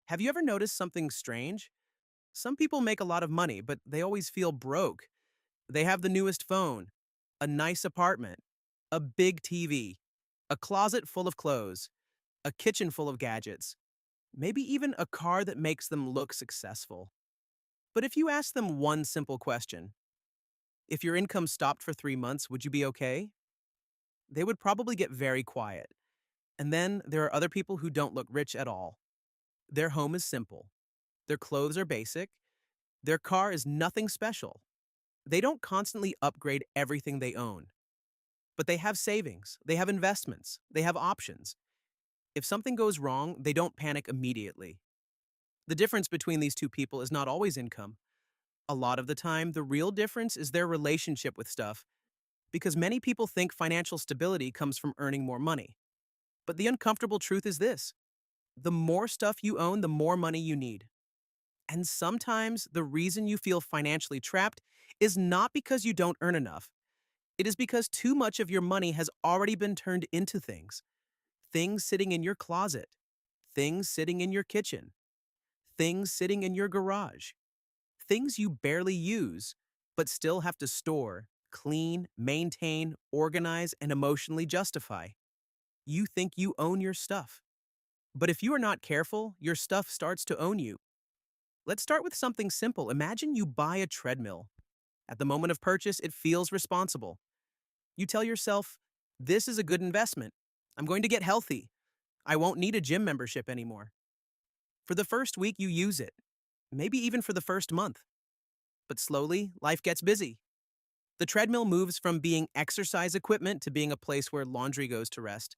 Have you ever noticed something strange? Some people make a lot of money, but they always feel broke. They have the newest phone, a nice apartment, a big TV, a closet full of clothes, a kitchen full of gadgets, maybe even a car that makes them look successful. But if you ask them one simple question, if your income stopped for 3 months, would you be okay? They would probably get very quiet. And then there are other people who don't look rich at all. Their home is simple, their clothes are basic, their car is nothing special. They don't constantly upgrade everything they own, but they have savings, they have investments, they have options. If something goes wrong, they don't panic immediately. The difference between these two people is not always income. A lot of the time, the real difference is their relationship with stuff, because many people think financial stability comes from earning more money. But the uncomfortable truth is this: the more stuff you own, the more money you need. And sometimes the reason you feel financially trapped is not because you don't earn enough. It is because too much of your money has already been turned into things. Things sitting in your closet, things sitting in your kitchen, things sitting in your garage, things you barely use, but still have to store, clean, maintain, organize, and emotionally justify. You think you own your stuff. But if you are not careful, your stuff starts to own you. Let's start with something simple. Imagine you buy a treadmill. At the moment of purchase, it feels responsible. You tell yourself, this is a good investment. I'm going to get healthy. I won't need a gym membership anymore. For the first week, you use it, maybe even for the first month. But slowly, life gets busy. The treadmill moves from being exercise equipment to being a place where laundry goes to rest.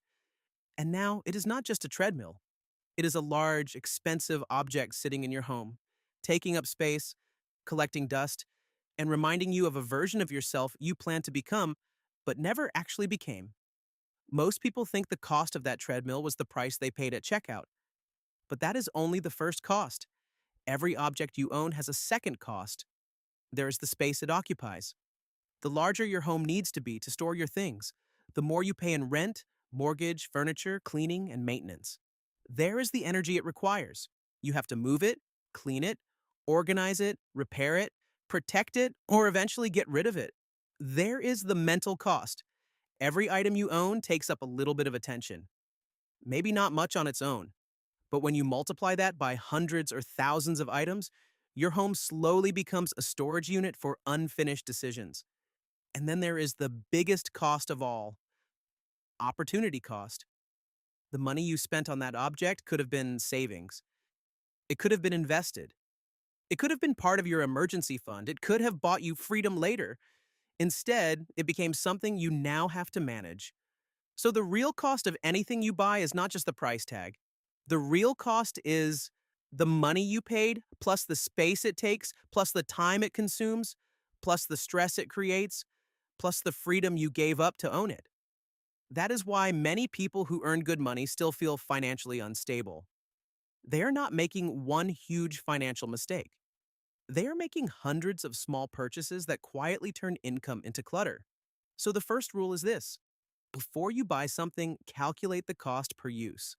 And now, it is not just a treadmill. It is a large, expensive object sitting in your home, taking up space, collecting dust, and reminding you of a version of yourself you plan to become, but never actually became. Most people think the cost of that treadmill was the price they paid at checkout, but that is only the first cost. Every object you own has a second cost. There is the space it occupies. The larger your home needs to be to store your things, the more you pay in rent, mortgage, furniture, cleaning, and maintenance. There is the energy it requires. You have to move it, clean it, organize it, repair it, protect it, or eventually get rid of it. There is the mental cost. Every item you own takes up a little bit of attention. Maybe not much on its own, but when you multiply that by hundreds or thousands of items, your home slowly becomes a storage unit for unfinished decisions. And then there is the biggest cost of all: opportunity cost. The money you spent on that object could have been savings. It could have been invested. It could have been part of your emergency fund. It could have bought you freedom later. Instead, it became something you now have to manage. So the real cost of anything you buy is not just the price tag. The real cost is the money you paid, plus the space it takes, plus the time it consumes, plus the stress it creates, plus the freedom you gave up to own it. That is why many people who earn good money still feel financially unstable. They are not making one huge financial mistake. They are making hundreds of small purchases that quietly turn income into clutter. So the first rule is this: before you buy something, calculate the cost per use.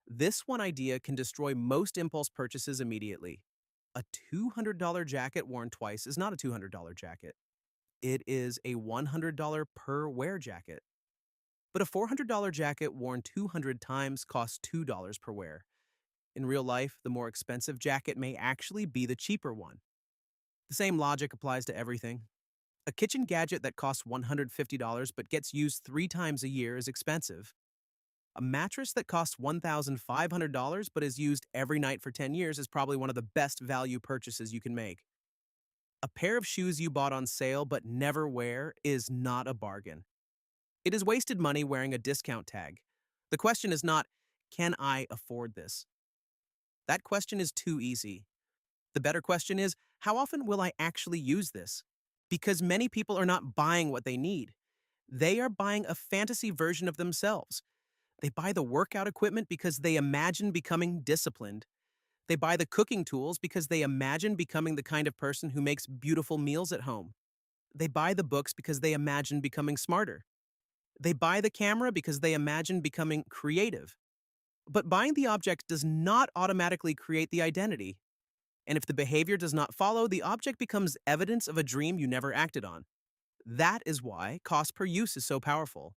This one idea can destroy most impulse purchases immediately. A $200 jacket worn twice is not a $200 jacket. It is a $100 per wear jacket. But a $400 jacket worn 200 times costs $2 per wear. In real life, the more expensive jacket may actually be the cheaper one. The same logic applies to everything. A kitchen gadget that costs $150 but gets used 3 times a year is expensive. A mattress that costs $1,500 but is used every night for 10 years is probably one of the best value purchases you can make. A pair of shoes you bought on sale but never wear is not a bargain. It is wasted money wearing a discount tag. The question is not, can I afford this? That question is too easy. The better question is, how often will I actually use this? Because many people are not buying what they need. They are buying a fantasy version of themselves. They buy the workout equipment because they imagine becoming disciplined. They buy the cooking tools because they imagine becoming the kind of person who makes beautiful meals at home. They buy the books because they imagine becoming smarter. They buy the camera because they imagine becoming creative. But buying the object does not automatically create the identity. And if the behavior does not follow, the object becomes evidence of a dream you never acted on. That is why cost per use is so powerful.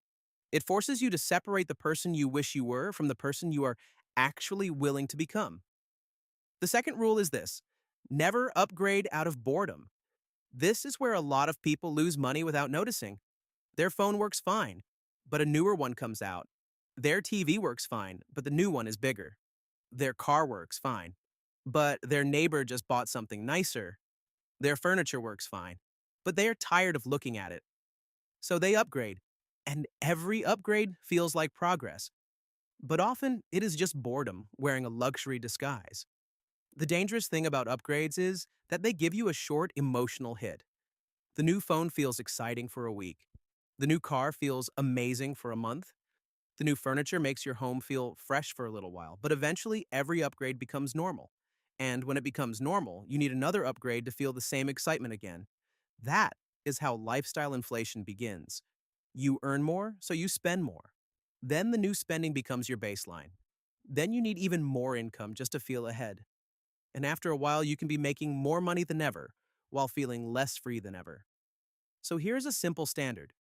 It forces you to separate the person you wish you were from the person you are actually willing to become. The second rule is this: never upgrade out of boredom. This is where a lot of people lose money without noticing. Their phone works fine, but a newer one comes out. Their TV works fine, but the new one is bigger. Their car works fine, but their neighbor just bought something nicer. Their furniture works fine, but they are tired of looking at it. So they upgrade, and every upgrade feels like progress. But often, it is just boredom wearing a luxury disguise. The dangerous thing about upgrades is that they give you a short emotional hit. The new phone feels exciting for a week. The new car feels amazing for a month. The new furniture makes your home feel fresh for a little while, but eventually every upgrade becomes normal. And when it becomes normal, you need another upgrade to feel the same excitement again. That is how lifestyle inflation begins. You earn more, so you spend more. Then the new spending becomes your baseline. Then you need even more income just to feel ahead. And after a while, you can be making more money than ever while feeling less free than ever. So here's a simple standard: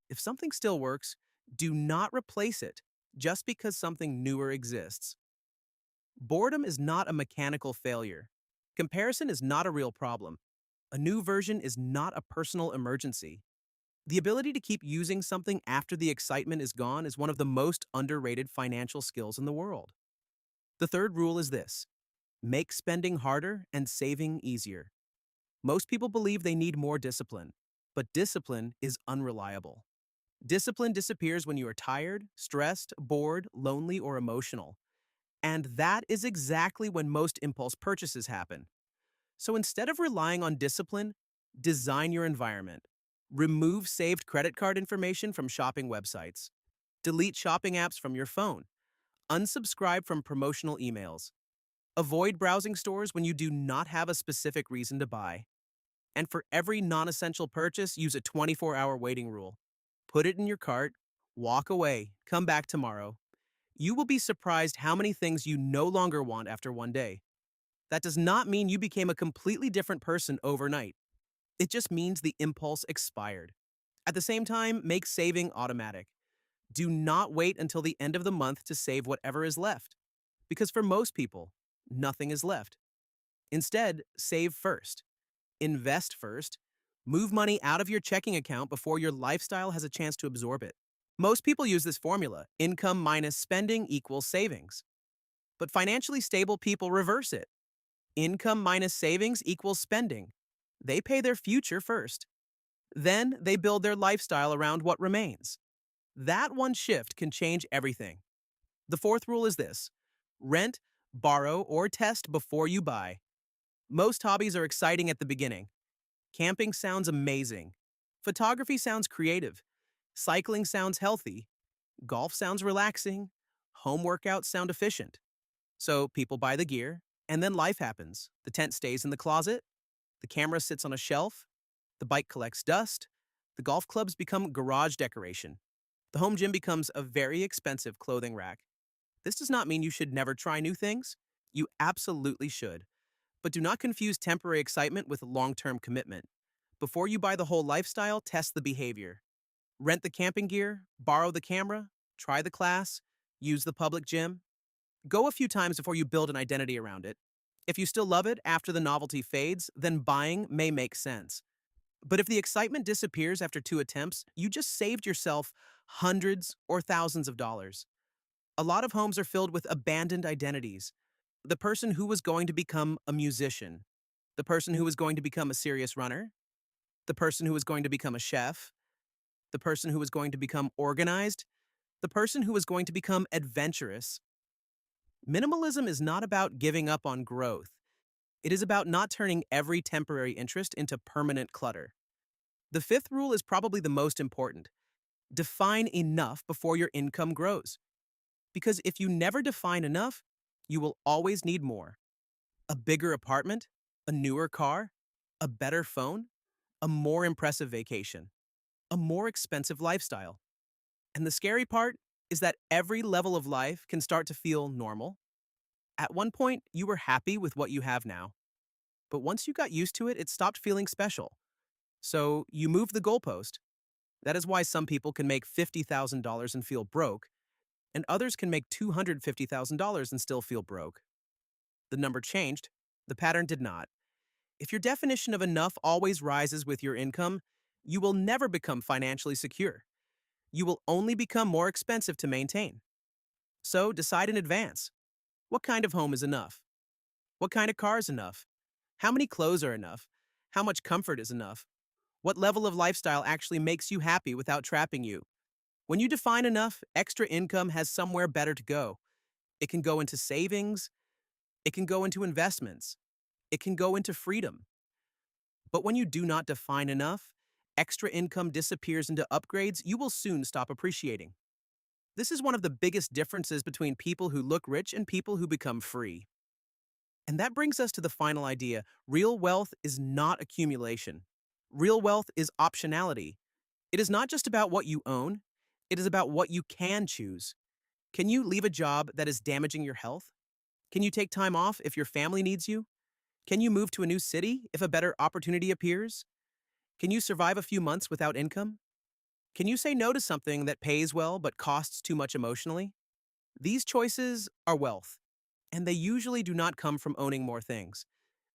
if something still works, do not replace it just because something newer exists. Boredom is not a mechanical failure. Comparison is not a real problem. A new version is not a personal emergency. The ability to keep using something after the excitement is gone is one of the most underrated financial skills in the world. The third rule is this: make spending harder and saving easier. Most people believe they need more discipline, but discipline is unreliable. Discipline disappears when you are tired, stressed, bored, lonely, or emotional. And that is exactly when most impulse purchases happen. So instead of relying on discipline, design your environment. Remove saved credit card information from shopping websites. Delete shopping apps from your phone. Unsubscribe from promotional emails. Avoid browsing stores when you do not have a specific reason to buy. And for every non essential purchase, use a 24-hour waiting rule. Put it in your cart, walk away, come back tomorrow. You will be surprised how many things you no longer want after one day. That does not mean you became a completely different person overnight. It just means the impulse expired. At the same time, make saving automatic. Do not wait until the end of the month to save whatever is left, because for most people, nothing is left. Instead, save first. Invest first. Move money out of your checking account before your lifestyle has a chance to absorb it. Most people use this formula: income minus spending equals savings. But financially stable people reverse it. Income minus savings equals spending. They pay their future first. Then they build their lifestyle around what remains. That one shift can change everything. The fourth rule is this: rent, borrow, or test before you buy. Most hobbies are exciting at the beginning. Camping sounds amazing. Photography sounds creative. Cycling sounds healthy. Golf sounds relaxing. Home workouts sound efficient. So people buy the gear, and then life happens. The tent stays in the closet. The camera sits on a shelf. The bike collects dust. The golf clubs become garage decoration. The home gym becomes a very expensive clothing rack. This does not mean you should never try new things. You absolutely should. But do not confuse temporary excitement with long-term commitment. Before you buy the whole lifestyle, test the behavior. Rent the camping gear, borrow the camera, try the class, use the public gym. Go a few times before you build an identity around it. If you still love it after the novelty fades, then buying may make sense. But if the excitement disappears after 2 attempts, you just saved yourself hundreds or thousands of dollars. A lot of homes are filled with abandoned identities. The person who was going to become a musician, the person who was going to become a serious runner, the person who was going to become a chef, the person who was going to become organized, the person who was going to become adventurous. Minimalism is not about giving up on growth. It is about not turning every temporary interest into permanent clutter. The fifth rule is probably the most important: define enough before your income grows. Because if you never define enough, you will always need more. A bigger apartment, a newer car, a better phone, a more impressive vacation, a more expensive lifestyle. And the scary part? is that every level of life can start to feel normal. At one point, you were happy with what you have now, but once you got used to it, it stopped feeling special. So you moved the goalpost. That is why some people can make $50,000 and feel broke, and others can make $250,000 and still feel broke. The number changed, the pattern did not. If your definition of enough always rises with your income, you will never become financially secure. You will only become more expensive to maintain. So decide in advance. What kind of home is enough? What kind of car is enough? How many clothes are enough? How much comfort is enough? What level of lifestyle actually makes you happy without trapping you? When you define enough, extra income has somewhere better to go. It can go into savings, it can go into investments, it can go into freedom. But when you do not define enough, extra income disappears into upgrades you will soon stop appreciating. This is one of the biggest differences between people who look rich and people who become free. And that brings us to the final idea. Real wealth is not accumulation. Real wealth is optionality. It is not just about what you own, it is about what you can choose. Can you leave a job that is damaging your health? Can you take time off if your family needs you? Can you move to a new city if a better opportunity appears? Can you survive a few months without income? Can you say no to something that pays well but costs too much emotionally? These choices are wealth, and they usually do not come from owning more things.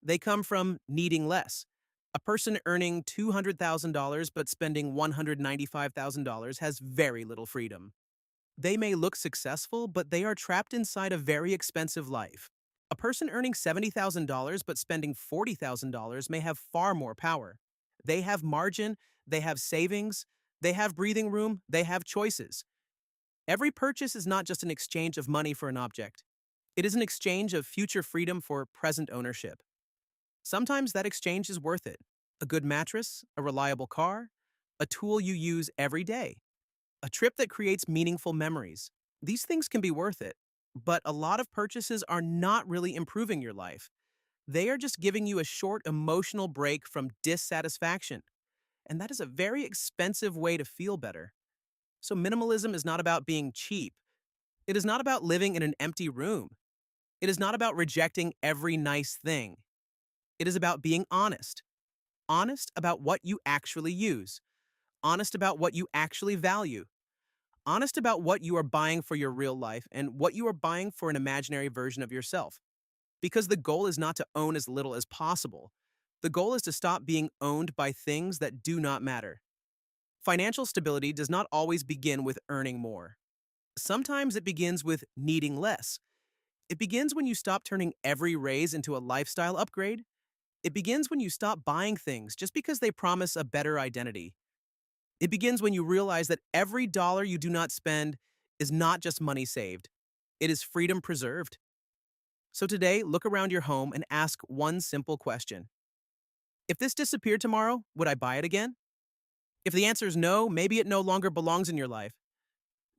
They come from needing less. A person earning $200,000 but spending $195,000 has very little freedom. They may look successful, but they are trapped inside a very expensive life. A person earning $70,000 but spending $40,000 may have far more power. They have margin, they have savings, they have breathing room, they have choices. Every purchase is not just an exchange of money for an object. It is an exchange of future freedom for present ownership. Sometimes that exchange is worth it. A good mattress, a reliable car, a tool you use every day, a trip that creates meaningful memories. These things can be worth it, but a lot of purchases are not really improving your life. They are just giving you a short emotional break from dissatisfaction, and that is a very expensive way to feel better. So minimalism is not about being cheap. It is not about living in an empty room. It is not about rejecting every nice thing. It is about being honest. Honest about what you actually use. Honest about what you actually value. Honest about what you are buying for your real life and what you are buying for an imaginary version of yourself. Because the goal is not to own as little as possible. The goal is to stop being owned by things that do not matter. Financial stability does not always begin with earning more. Sometimes it begins with needing less. It begins when you stop turning every raise into a lifestyle upgrade. It begins when you stop buying things just because they promise a better identity. It begins when you realize that every dollar you do not spend is not just money saved. It is freedom preserved. So today, look around your home and ask one simple question. If this disappeared tomorrow, would I buy it again? If the answer is no, maybe it no longer belongs in your life.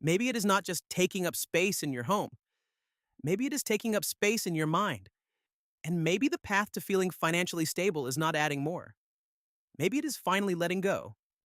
Maybe it is not just taking up space in your home. Maybe it is taking up space in your mind. And maybe the path to feeling financially stable is not adding more. Maybe it is finally letting go.